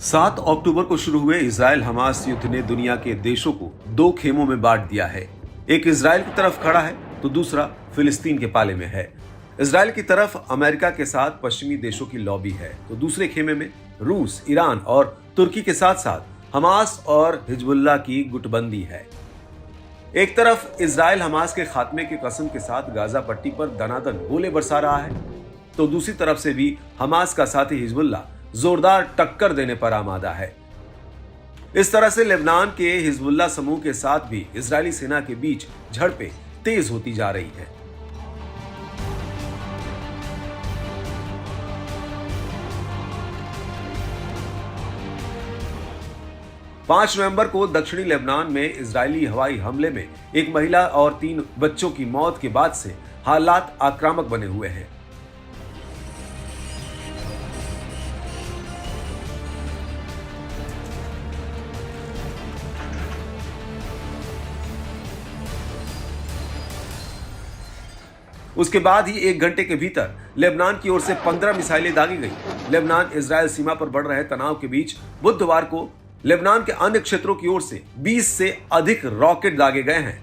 7 अक्टूबर को शुरू हुए इजराइल हमास युद्ध ने दुनिया के देशों को दो खेमों में बांट दिया है। एक इजराइल की तरफ खड़ा है तो दूसरा फिलिस्तीन के पाले में है। इजराइल की तरफ अमेरिका के साथ पश्चिमी देशों की लॉबी है तो दूसरे खेमे में रूस, ईरान और तुर्की के साथ साथ हमास और हिजबुल्लाह की गुटबंदी है। एक तरफ इजराइल हमास के खात्मे की कसम के साथ गाजा पट्टी पर दनादन गोले बरसा रहा है तो दूसरी तरफ से भी हमास का साथी हिजबुल्लाह जोरदार टक्कर देने पर आमादा है। इस तरह से लेबनान के हिजबुल्लाह समूह के साथ भी इजरायली सेना के बीच झड़पें तेज होती जा रही हैं। पांच नवंबर को दक्षिणी लेबनान में इजरायली हवाई हमले में एक महिला और 3 बच्चों की मौत के बाद से हालात आक्रामक बने हुए हैं। उसके बाद ही 1 घंटे के भीतर लेबनान की ओर से 15 मिसाइलें दागी गई। लेबनान इजरायल सीमा पर बढ़ रहे तनाव के बीच बुधवार को लेबनान के अन्य क्षेत्रों की ओर से 20 से अधिक रॉकेट दागे गए हैं।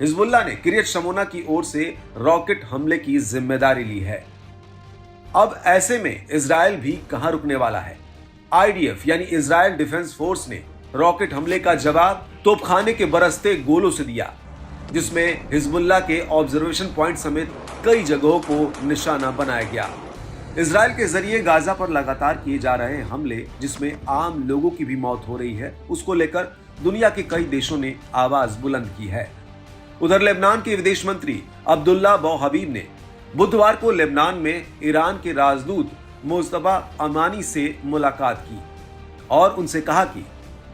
हिजबुल्लाह ने किरियत शमोना की ओर से रॉकेट हमले की जिम्मेदारी ली है। अब ऐसे में इजरायल भी कहां रुकने वाला है। आईडीएफ यानी इजरायल डिफेंस फोर्स ने रॉकेट हमले का जवाब तोपखाने के बरसते गोलों से दिया, जिसमें हिजबुल्लाह के ऑब्जर्वेशन पॉइंट समेत कई जगहों को निशाना बनाया गया। इजरायल के जरिए गाजा पर लगातार किए जा रहे हमले, जिसमें आम लोगों की भी मौत हो रही है, उसको लेकर दुनिया के कई देशों ने आवाज बुलंद की है। उधर लेबनान के विदेश मंत्री अब्दुल्ला बौहबीब ने बुधवार को लेबनान में ईरान के राजदूत मुस्तफा अमानी से मुलाकात की और उनसे कहा कि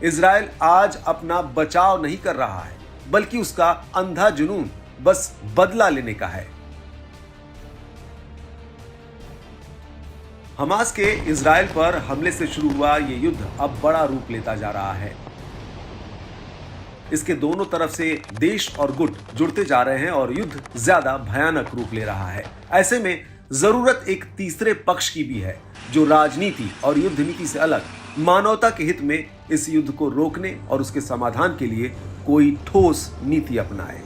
इजरायल आज अपना बचाव नहीं कर रहा है, बल्कि उसका अंधा जुनून बस बदला लेने का है। हमास के इजरायल पर हमले से शुरू हुआ ये युद्ध अब बड़ा रूप लेता जा रहा है। इसके दोनों तरफ से देश और गुट जुड़ते जा रहे हैं और युद्ध ज्यादा भयानक रूप ले रहा है। ऐसे में जरूरत एक तीसरे पक्ष की भी है, जो राजनीति और युद्ध नीति से अलग मानवता के हित में इस युद्ध को रोकने और उसके समाधान के लिए कोई ठोस नीति अपनाए।